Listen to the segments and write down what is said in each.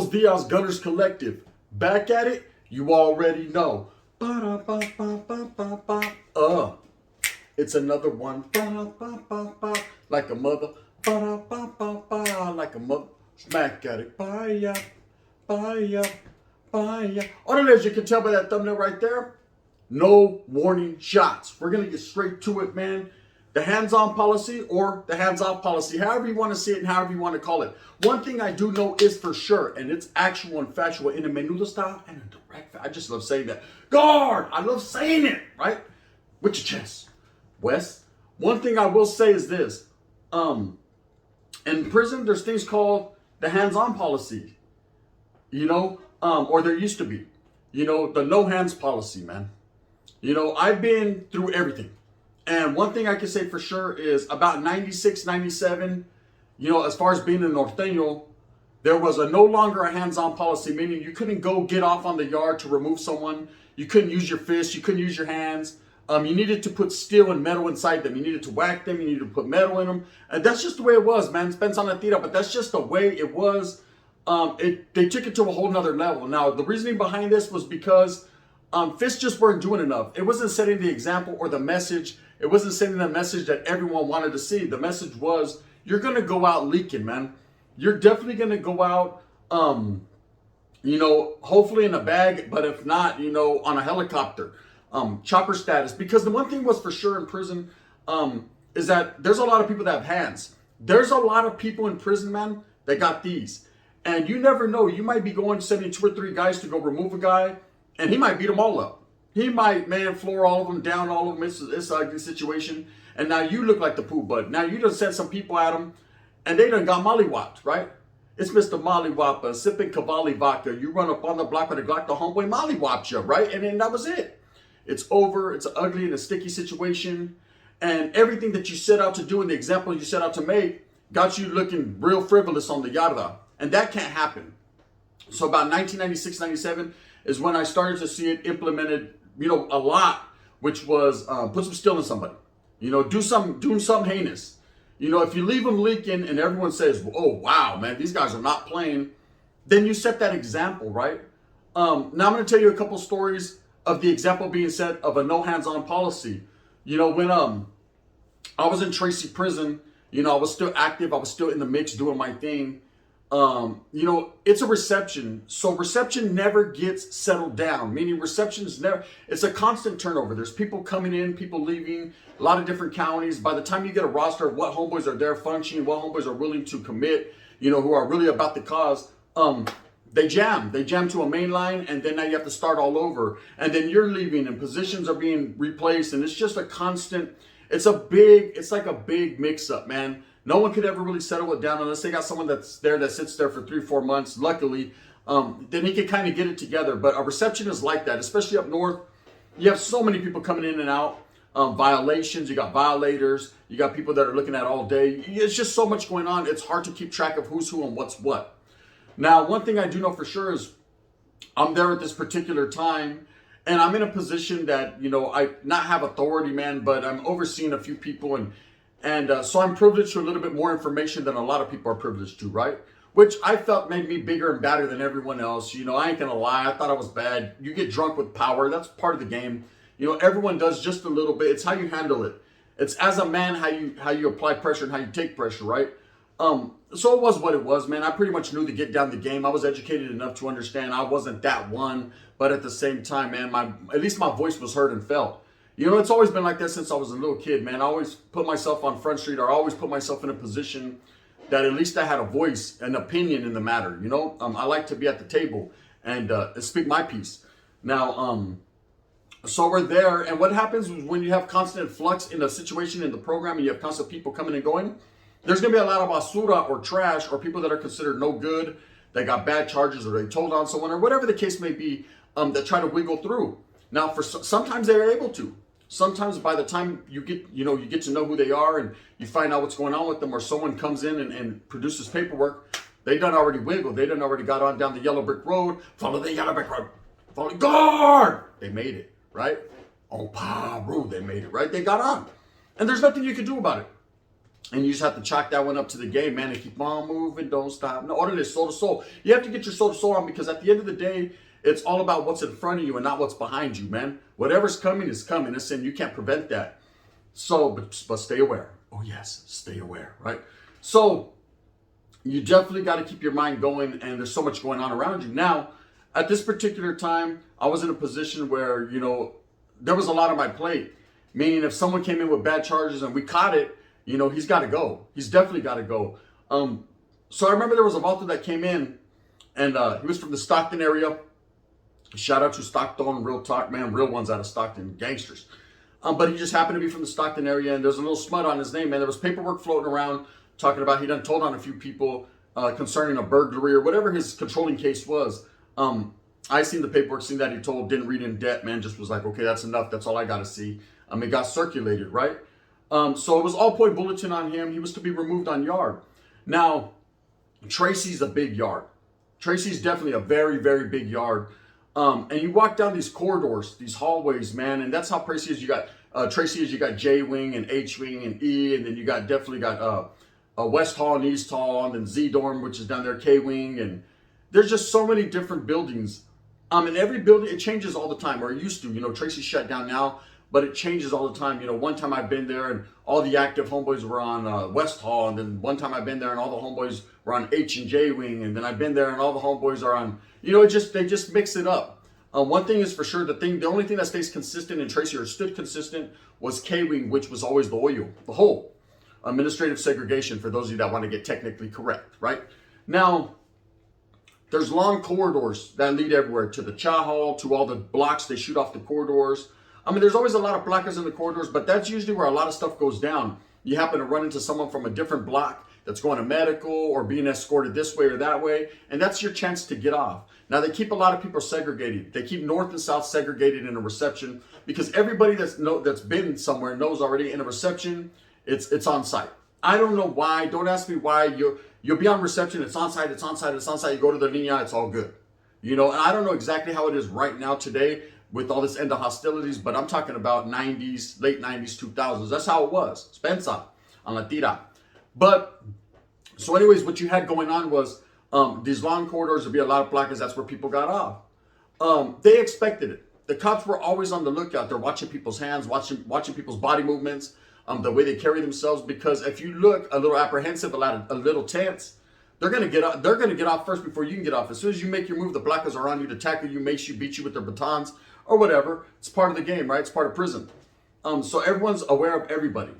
Buenos Dias Gunners Collective. Back at it, you already know. Ba-da-ba-ba-ba-ba-ba. It's another one. Ba-da-ba-ba-ba. Like a mother. Ba-da-ba-ba-ba. Like a mother. Smack at it. Bye-ya. Bye-ya. Bye-ya. Oh, as you can tell by that thumbnail right there, no warning shots. We're going to get straight to it, man. The hands-on policy or the hands-off policy, however you want to see it and however you want to call it. One thing I do know is for sure, and it's actual and factual in a menudo style and a direct. I just love saying that. Guard! I love saying it, right? With your chest. Wes, one thing I will say is this. In prison, there's things called the hands-on policy. Or there used to be. The no hands policy, man. I've been through everything. And one thing I can say for sure is about 96, 97, as far as being a norteño, there was no longer a hands-on policy, meaning you couldn't go get off on the yard to remove someone. You couldn't use your fists. You couldn't use your hands. You needed to put steel and metal inside them. You needed to whack them. You needed to put metal in them. And that's just the way it was, man. Spence on the tira, but that's just the way it was. They took it to a whole nother level. Now, the reasoning behind this was because fists just weren't doing enough. It wasn't setting the example or the message. It wasn't sending the message that everyone wanted to see. The message was, you're going to go out leaking, man. You're definitely going to go out, hopefully in a bag, but if not, on a helicopter, chopper status. Because the one thing was for sure in prison is that there's a lot of people that have hands. There's a lot of people in prison, man, that got these. And you never know. You might be sending 2 or 3 guys to go remove a guy, and he might beat them all up. He might, floor all of them, down all of them. It's an ugly situation. And now you look like the poo bud. Now you done sent some people at him, and they done got mollywopped, right? It's Mr. Mollywopper, sipping Cavalli vodka. You run up on the block with a Glock, the homeboy mollywopped you, right? And then that was it. It's over. It's an ugly and a sticky situation. And everything that you set out to do and the example you set out to make got you looking real frivolous on the yarda. And that can't happen. So about 1996, 97 is when I started to see it implemented, a lot, which was put some steel in somebody, doing something heinous. If you leave them leaking and everyone says, oh, wow, man, these guys are not playing, then you set that example, right? Now I'm going to tell you a couple stories of the example being set of a no hands-on policy. When I was in Tracy prison, I was still active. I was still in the mix doing my thing. It's a reception. So reception never gets settled down, meaning reception is never, it's a constant turnover. There's people coming in, people leaving, a lot of different counties. By the time you get a roster of what homeboys are there functioning, what homeboys are willing to commit, who are really about the cause, they jam to a main line, and then now you have to start all over. And then you're leaving and positions are being replaced. And it's just a constant, it's like a big mix up, man. No one could ever really settle it down unless they got someone that's there that sits there for 3-4 months. Luckily, then he can kind of get it together. But a reception is like that, especially up north. You have so many people coming in and out. Violations, you got violators, you got people that are looking at all day. It's just so much going on. It's hard to keep track of who's who and what's what. Now, one thing I do know for sure is I'm there at this particular time, and I'm in a position that, I not have authority, man, but I'm overseeing a few people, and so I'm privileged to a little bit more information than a lot of people are privileged to, right? Which I felt made me bigger and badder than everyone else. I ain't gonna lie, I thought I was bad. You get drunk with power, that's part of the game. Everyone does just a little bit. It's how you handle it. It's as a man, how you apply pressure and how you take pressure, right? So it was what it was, man. I pretty much knew to get down the game. I was educated enough to understand I wasn't that one, but at the same time, man, at least my voice was heard and felt. It's always been like that since I was a little kid, man. I always put myself on Front Street, or I always put myself in a position that at least I had a voice, an opinion in the matter, I like to be at the table and speak my piece. Now, so we're there, and what happens is when you have constant flux in a situation in the program and you have constant people coming and going, there's going to be a lot of basura or trash or people that are considered no good, that got bad charges or they told on someone or whatever the case may be, that try to wiggle through. Now, sometimes they're able to. Sometimes by the time you get to know who they are and you find out what's going on with them, or someone comes in and produces paperwork, they done already wiggled. They done already got on down the yellow brick road, follow the yellow brick road, follow guard. They made it, right? Oh, Paru, they made it, right? They got on. And there's nothing you can do about it. And you just have to chalk that one up to the game, man, and keep on moving, don't stop. No, order this, soul to soul. You have to get your soul to soul on, because at the end of the day, it's all about what's in front of you and not what's behind you, man. Whatever's coming is coming. Listen, you can't prevent that. So, but stay aware. Oh, yes, stay aware, right? So, you definitely got to keep your mind going, and there's so much going on around you. Now, at this particular time, I was in a position where, there was a lot on my plate. Meaning, if someone came in with bad charges and we caught it, he's got to go. He's definitely got to go. So I remember there was a vato that came in, and he was from the Stockton area. Shout out to Stockton, real talk, man, real ones out of Stockton, gangsters. But he just happened to be from the Stockton area, and there's a little smut on his name, man. There was paperwork floating around talking about he done told on a few people concerning a burglary or whatever his controlling case was. I seen the paperwork, seen that he told, didn't read in depth, man, just was like, okay, that's enough. That's all I got to see. It got circulated, right? So it was all point bulletin on him. He was to be removed on yard. Now, Tracy's a big yard. Tracy's definitely a very, very big yard. And you walk down these corridors, these hallways, man, and that's how Tracy is. You got Tracy is. You got J wing and H wing and E, and then you got definitely got West Hall and East Hall, and then Z dorm, which is down there, K wing, and there's just so many different buildings. And every building, it changes all the time, or it used to. Tracy's shut down now, but it changes all the time. One time I've been there and all the active homeboys were on West Hall, and then one time I've been there and all the homeboys were on H and J wing, and then I've been there and all the homeboys are on. They just mix it up. One thing is for sure, the only thing that stays consistent in Tracy, or stood consistent, was K wing, which was always the oil, the whole administrative segregation. For those of you that want to get technically correct, right? Now, there's long corridors that lead everywhere, to the Cha Hall, to all the blocks they shoot off the corridors. There's always a lot of blockers in the corridors, but that's usually where a lot of stuff goes down. You happen to run into someone from a different block that's going to medical or being escorted this way or that way, and that's your chance to get off. Now, they keep a lot of people segregated. They keep north and south segregated in a reception, because everybody that's been somewhere knows already in a reception, it's on site. I don't know why. Don't ask me why. You'll be on reception. It's on site. It's on site. It's on site. You go to the linea. It's all good. And I don't know exactly how it is right now today with all this end of hostilities, but I'm talking about 90s, late 90s, 2000s. That's how it was. Spencer on La Tira. But, so anyways, what you had going on was these long corridors would be a lot of placards. That's where people got off. They expected it. The cops were always on the lookout. They're watching people's hands, watching people's body movements, the way they carry themselves. Because if you look a little apprehensive, a little tense, they're gonna get off. They're gonna get off first before you can get off. As soon as you make your move, the placards are on you to tackle you, mace you, beat you with their batons or whatever. It's part of the game, right? It's part of prison. So everyone's aware of everybody.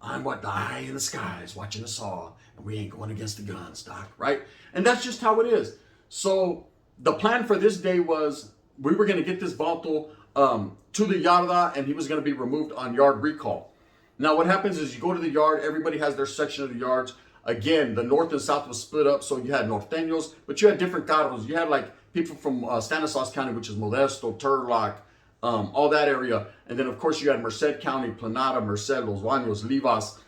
I'm what the eye in the skies watching us all, and we ain't going against the guns, Doc, right? And that's just how it is. So the plan for this day was we were going to get this vato to the yarda, and he was going to be removed on yard recall. Now, what happens is you go to the yard, everybody has their section of the yards. Again, the north and south was split up, so you had norteños, but you had different carros. You had like people from Stanislaus County, which is Modesto, Turlock, all that area. And then, of course, you had Merced County, Planada, Merced, Los Baños, Livas,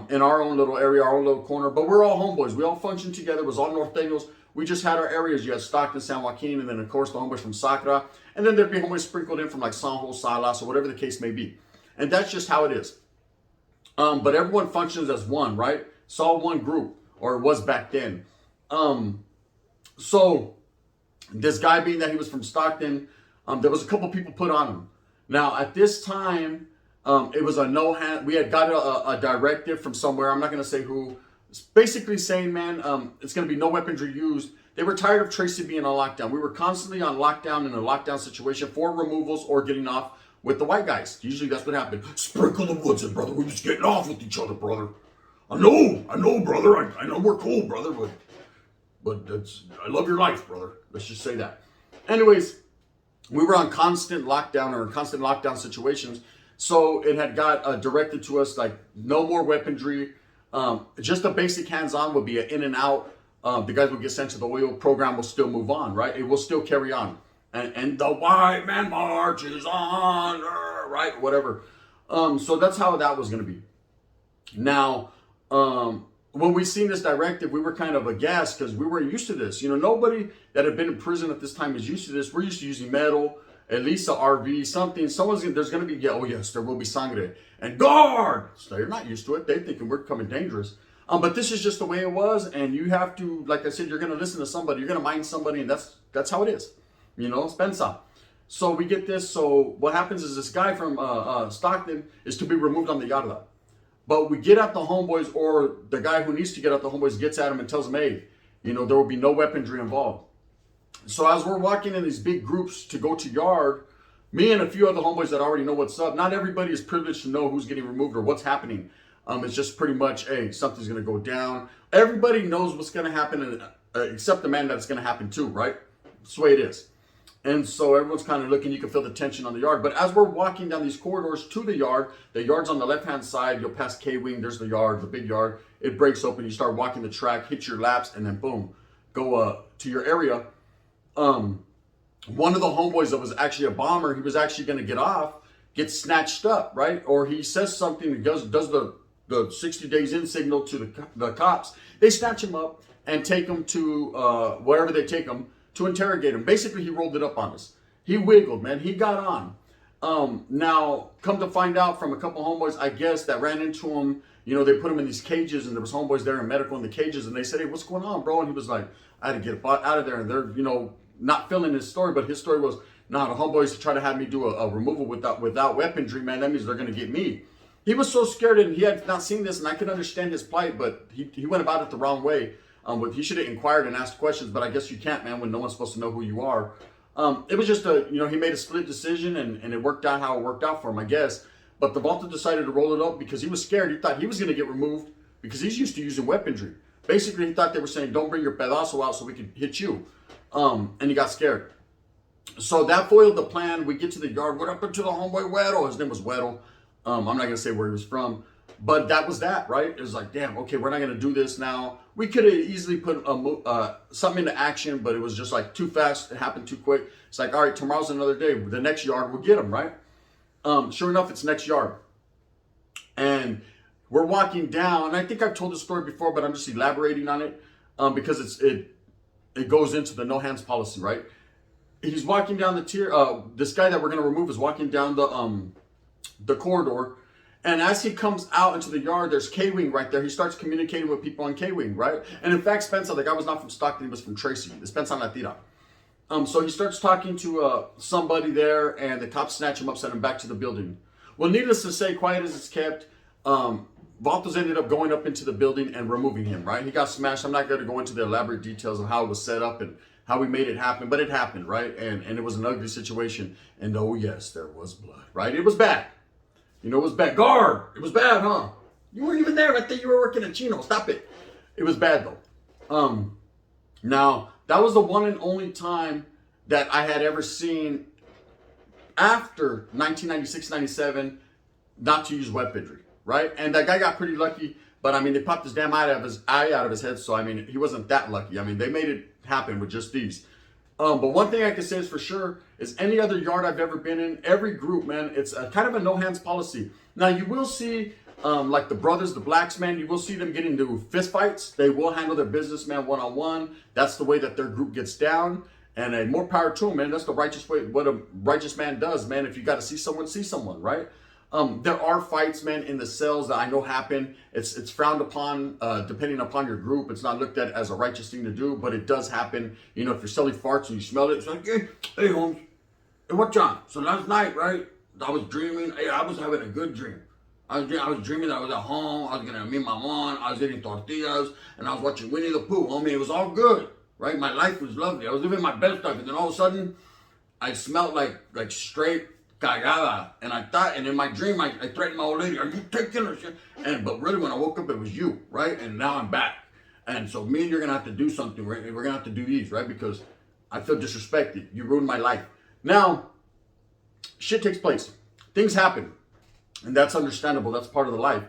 in our own little area, our own little corner. But we're all homeboys. We all functioned together. It was all norteños. We just had our areas. You had Stockton, San Joaquin, and then, of course, the homeboys from Sacra. And then there'd be homeboys sprinkled in from like San Jose, Salas, or whatever the case may be. And that's just how it is. But everyone functions as one, right? It's all one group, or it was back then. So this guy, being that he was from Stockton, there was a couple people put on him. Now, at this time, it was a no hand. We had got a directive from somewhere. I'm not going to say who. It's basically saying, man, it's going to be no weaponry used. They were tired of Tracy being on lockdown. We were constantly on lockdown, in a lockdown situation, for removals or getting off with the white guys. Usually that's what happened. Sprinkle the woods in, brother. We're just getting off with each other, brother. I know, brother. I know we're cool, brother, but I love your life, brother. Let's just say that. Anyways, we were on constant lockdown, or constant lockdown situations. So it had got directed to us, like, no more weaponry. Just a basic hands-on would be an in and out. The guys would get sent to the oil. Program will still move on, right? It will still carry on. And the white man marches on, right? Whatever. So that's how that was going to be. Now, when we seen this directive, we were kind of aghast, because we weren't used to this. Nobody that had been in prison at this time is used to this. We're used to using metal at least a RV, something. There's gonna be, yeah, oh yes, there will be sangre and guard. So they're not used to it. They're thinking we're coming dangerous. But this is just the way it was, and you have to, like I said, you're gonna listen to somebody, you're gonna mind somebody, and that's how it is. Spencer. So we get this. So what happens is this guy from Stockton is to be removed on the yarda. But we get at the homeboys, or the guy who needs to get at the homeboys gets at him and tells him, hey, there will be no weaponry involved. So as we're walking in these big groups to go to yard, me and a few other homeboys that already know what's up, not everybody is privileged to know who's getting removed or what's happening. It's just pretty much, hey, something's going to go down. Everybody knows what's going to happen, except the man that's going to happen too, right? That's the way it is. And so everyone's kind of looking, you can feel the tension on the yard. But as we're walking down these corridors to the yard's on the left-hand side. You'll pass K-Wing, there's the yard, the big yard. It breaks open, you start walking the track, hit your laps, and then boom, go to your area. One of the homeboys that was actually a bomber, he was actually going to get off, gets snatched up, right? Or he says something, does the 60 days in signal to the cops. They snatch him up and take him to wherever they take him to interrogate him. Basically, he rolled it up on us. He wiggled, man. He got on. Now, come to find out from a couple homeboys, I guess, that ran into him, they put him in these cages, and there was homeboys there in medical in the cages, and they said, hey, what's going on, bro? And he was like, I had to get out of there. And they're, not filling his story, but his story was, nah, the homeboys try to have me do a removal without weaponry, man. That means they're going to get me. He was so scared, and he had not seen this, and I could understand his plight, but he went about it the wrong way. He should have inquired and asked questions, but I guess you can't, man, when no one's supposed to know who you are. It was just he made a split decision, and it worked out how it worked out for him, I guess. But the Volta decided to roll it up because he was scared. He thought he was going to get removed because he's used to using weaponry. Basically, he thought they were saying, don't bring your pedazo out so we can hit you. And he got scared. So that foiled the plan. We get to the yard. What happened to the homeboy Weddle? His name was Weddle. I'm not going to say where he was from. But that was that, right? It was like, damn, okay, we're not going to do this now. We could have easily put something into action, but it was just like too fast. It happened too quick. It's like, all right, tomorrow's another day. The next yard, we'll get them, right? Sure enough, it's next yard. And we're walking down. And I think I've told this story before, but I'm just elaborating on it because it goes into the no hands policy, right? He's walking down the tier. This guy that we're going to remove is walking down the corridor. And as he comes out into the yard, there's K-Wing right there. He starts communicating with people on K-Wing, right? And in fact, Spencer, the guy was not from Stockton, he was from Tracy. It's Spencer Latira. So he starts talking to somebody there, and the cops snatch him up, send him back to the building. Well, needless to say, quiet as it's kept, Valtos ended up going up into the building and removing him, right? He got smashed. I'm not going to go into the elaborate details of how it was set up and how we made it happen, but it happened, right? And it was an ugly situation. And oh, yes, there was blood, right? It was bad. It was bad. Guard! It was bad, huh? You weren't even there. I think you were working at Chino. Stop it. It was bad, though. Now, that was the one and only time that I had ever seen after 1996-97 not to use weaponry, right? And that guy got pretty lucky, but I mean, they popped his damn eye out of his head, so I mean, he wasn't that lucky. I mean, they made it happen with just these. But one thing I can say is for sure is any other yard I've ever been in, every group, man, it's a kind of a no hands policy. Now you will see, like the brothers, the blacks, man, you will see them get into fist fights. They will handle their business, man, one-on-one. That's the way that their group gets down. And more power to them, man. That's the righteous way, what a righteous man does, man. If you got to see someone, right? There are fights, man, in the cells that I know happen. It's frowned upon, depending upon your group. It's not looked at as a righteous thing to do, but it does happen. If you're selling farts and you smell it, it's like, hey, Holmes, hey, what, John? So last night, right, I was dreaming. Hey, I was having a good dream. I was dreaming that I was at home. I was going to meet my mom. I was eating tortillas, and I was watching Winnie the Pooh. Homie, it was all good, right? My life was lovely. I was living my best life, and then all of a sudden, I smelled like straight cagada, and I thought, and in my dream, I threatened my old lady, are you taking her shit? But really, when I woke up, it was you, right? And now I'm back. And so me and you're going to have to do something, right? We're going to have to do these, right? Because I feel disrespected. You ruined my life. Now, shit takes place. Things happen. And that's understandable. That's part of the life.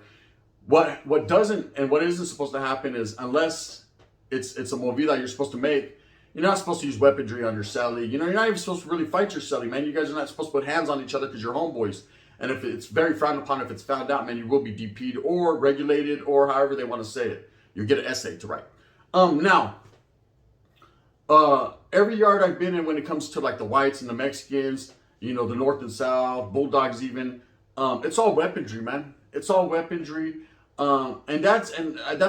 What doesn't and what isn't supposed to happen is, unless it's a movida you're supposed to make, you're not supposed to use weaponry on your celly. You're not even supposed to really fight your celly, man. You guys are not supposed to put hands on each other because you're homeboys. And if it's very frowned upon, if it's found out, man, you will be DP'd or regulated or however they want to say it. You get an essay to write. Now, every yard I've been in when it comes to like the whites and the Mexicans, the North and South, Bulldogs even. It's all weaponry, man. It's all weaponry. And that's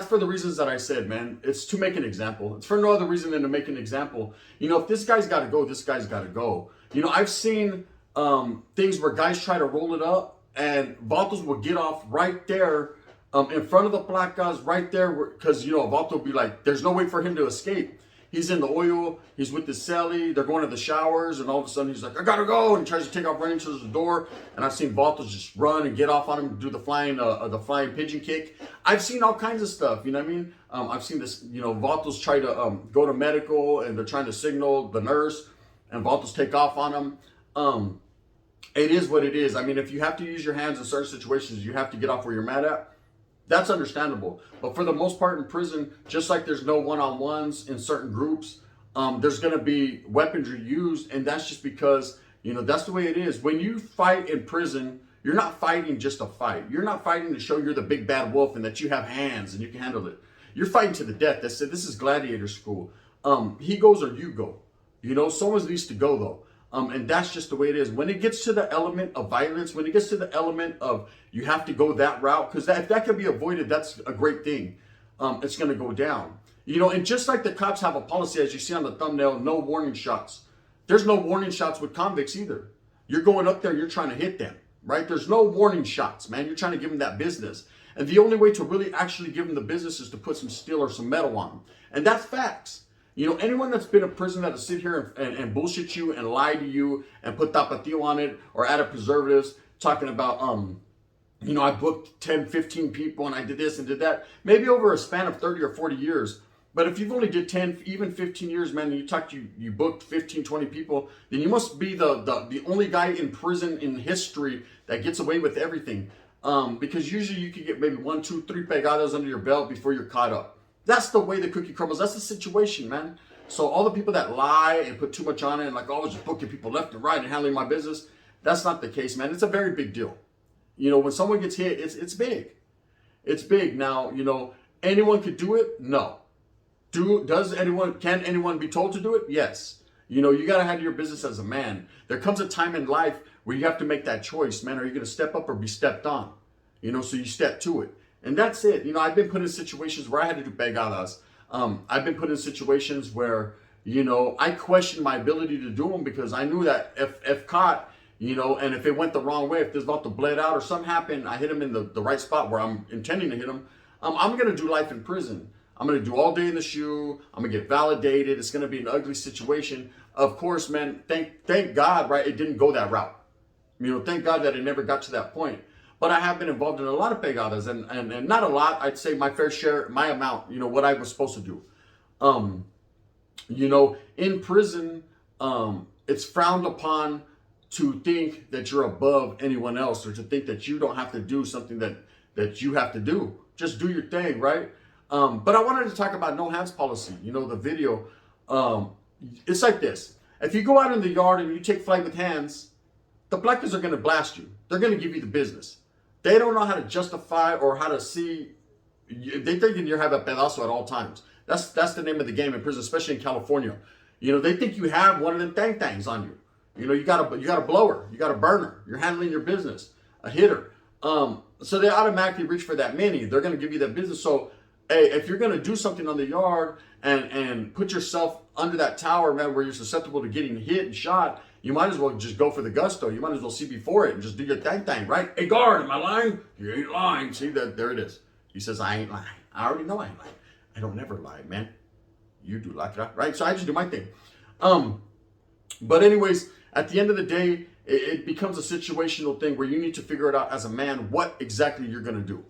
for the reasons that I said, man. It's to make an example. It's for no other reason than to make an example. If this guy's got to go, this guy's got to go. I've seen things where guys try to roll it up, and Vatos will get off right there in front of the placas, right there, because Vato will be like, there's no way for him to escape. He's in the oil, he's with the celly, they're going to the showers, and all of a sudden he's like, I gotta go, and he tries to take off running to the door. And I've seen Vatos just run and get off on him, do the flying pigeon kick. I've seen all kinds of stuff, you know what I mean? I've seen this, Vatos try to go to medical, and they're trying to signal the nurse, and Vatos take off on them. It is what it is. I mean, if you have to use your hands in certain situations, you have to get off where you're mad at. That's understandable. But for the most part in prison, just like there's no one-on-ones in certain groups, there's going to be weaponry used. And that's just because, that's the way it is. When you fight in prison, you're not fighting just to fight. You're not fighting to show you're the big bad wolf and that you have hands and you can handle it. You're fighting to the death. This is gladiator school. He goes or you go. Someone needs to go though. And that's just the way it is. When it gets to the element of violence, when it gets to the element of you have to go that route, because if that can be avoided, that's a great thing. It's going to go down. And just like the cops have a policy, as you see on the thumbnail, no warning shots. There's no warning shots with convicts either. You're going up there, you're trying to hit them, right? There's no warning shots, man. You're trying to give them that business. And the only way to really actually give them the business is to put some steel or some metal on them. And that's facts. Anyone that's been in prison that'll sit here and bullshit you and lie to you and put tapatio on it or added preservatives, talking about, I booked 10, 15 people and I did this and did that, maybe over a span of 30 or 40 years. But if you've only did 10, even 15 years, man, and you booked 15, 20 people, then you must be the only guy in prison in history that gets away with everything. Because usually you could get maybe 1, 2, 3 pegadas under your belt before you're caught up. That's the way the cookie crumbles. That's the situation, man. So all the people that lie and put too much on it and like, oh, I was just booking people left and right and handling my business, that's not the case, man. It's a very big deal. When someone gets hit, it's big. It's big. Now, anyone could do it? No. Can anyone be told to do it? Yes. You got to handle your business as a man. There comes a time in life where you have to make that choice, man. Are you going to step up or be stepped on? So you step to it. And that's it. I've been put in situations where I had to do pegadas. I've been put in situations where, I questioned my ability to do them because I knew that if caught, and if it went the wrong way, if this about to bled out or something happened, I hit him in the right spot where I'm intending to hit him, I'm going to do life in prison. I'm going to do all day in the shoe. I'm going to get validated. It's going to be an ugly situation. Of course, man, thank God, right, it didn't go that route. Thank God that it never got to that point. But I have been involved in a lot of pegadas, and not a lot. I'd say my fair share, my amount, what I was supposed to do. In prison, it's frowned upon to think that you're above anyone else or to think that you don't have to do something that you have to do. Just do your thing, right? But I wanted to talk about no hands policy. The video. It's like this. If you go out in the yard and you take flight with hands, the placas are going to blast you. They're going to give you the business. They don't know how to justify or how to see. They think you have a pedazo at all times. That's the name of the game in prison, especially in California. They think you have one of them tangs on you. You got a blower, you got a burner. You're handling your business, a hitter. So they automatically reach for that mini. They're going to give you that business. So, hey, if you're going to do something on the yard and put yourself under that tower, man, where you're susceptible to getting hit and shot, you might as well just go for the gusto. You might as well see before it and just do your thing, right? Hey, guard, am I lying? You ain't lying. See, there it is. He says, I ain't lying. I already know I ain't lying. I don't never lie, man. You do like that, right? So I just do my thing. But anyways, at the end of the day, it becomes a situational thing where you need to figure it out as a man what exactly you're going to do.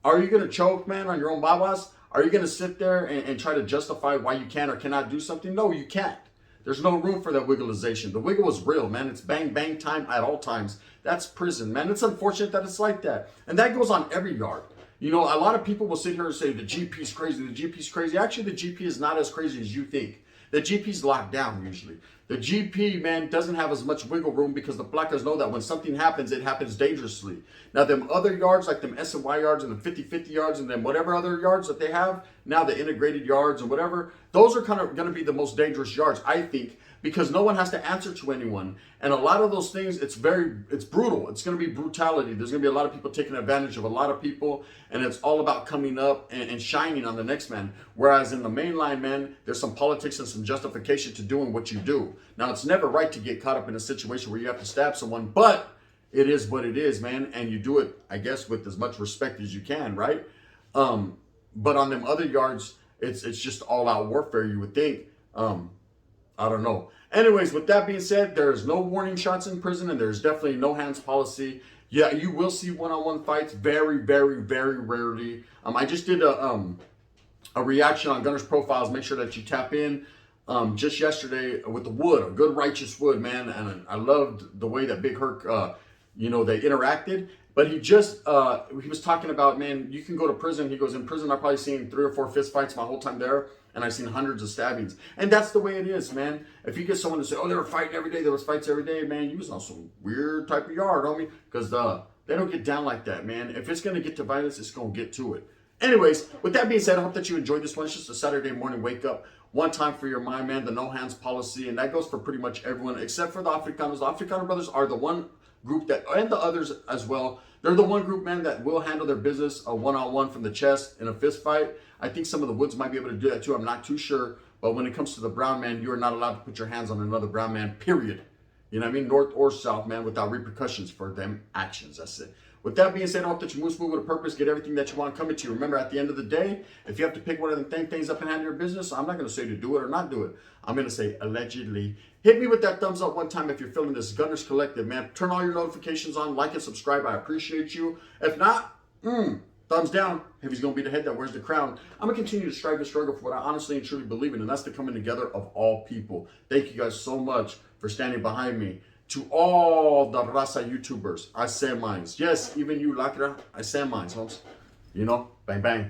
Are you going to choke, man, on your own babas? Are you going to sit there and try to justify why you can or cannot do something? No, you can't. There's no room for that wiggleization. The wiggle is real, man. It's bang, bang time at all times. That's prison, man. It's unfortunate that it's like that. And that goes on every yard. A lot of people will sit here and say, the GP's crazy, the GP's crazy. Actually, the GP is not as crazy as you think. The GP's locked down usually. The GP, man, doesn't have as much wiggle room because the placas know that when something happens, it happens dangerously. Now, them other yards, like them S&Y yards and the 50-50 yards and then whatever other yards that they have, now the integrated yards and whatever, those are kind of going to be the most dangerous yards, I think, because no one has to answer to anyone. And a lot of those things, it's brutal. It's going to be brutality. There's going to be a lot of people taking advantage of a lot of people, and it's all about coming up and shining on the next man. Whereas in the mainline, man, there's some politics and some justification to doing what you do. Now, it's never right to get caught up in a situation where you have to stab someone, but it is what it is, man. And you do it, I guess, with as much respect as you can, right? But on them other yards, it's just all out warfare, you would think. I don't know. Anyways, with that being said, there's no warning shots in prison, and there's definitely no hands policy. Yeah, you will see one-on-one fights very, very, very rarely. I just did a reaction on Gunners Profiles. Make sure that you tap in. Just yesterday with the wood, a good righteous wood, man. And I loved the way that Big Herc, they interacted. But he was talking about, man, you can go to prison. He goes, in prison, I've probably seen 3 or 4 fist fights my whole time there. And I've seen hundreds of stabbings. And that's the way it is, man. If you get someone to say, oh, they were fighting every day, there was fights every day, man, you was on some weird type of yard, homie. Because they don't get down like that, man. If it's going to get to violence, it's going to get to it. Anyways, with that being said, I hope that you enjoyed this one. It's just a Saturday morning wake up. One time for your mind, man, the no hands policy. And that goes for pretty much everyone except for the Afrikaners. The Afrikaner brothers are the one group that, and the others as well, they're the one group, man, that will handle their business a one-on-one from the chest in a fist fight. I think some of the Woods might be able to do that too. I'm not too sure. But when it comes to the brown man, you are not allowed to put your hands on another brown man, period. You know what I mean? North or south, man, without repercussions for them actions. That's it. With that being said, I hope that you move with a purpose, get everything that you want coming to you. Remember, at the end of the day, if you have to pick one of them things up and handle your business, I'm not going to say to do it or not do it. I'm going to say allegedly. Hit me with that thumbs up one time if you're feeling this Gunners Collective, man. Turn all your notifications on, like and subscribe. I appreciate you. If not, thumbs down. If he's going to be the head that wears the crown, I'm going to continue to strive and struggle for what I honestly and truly believe in, and that's the coming together of all people. Thank you guys so much for standing behind me. To all the Raza YouTubers, I say mines. Yes, even you, Lacra, I say mines, homes. Bang, bang.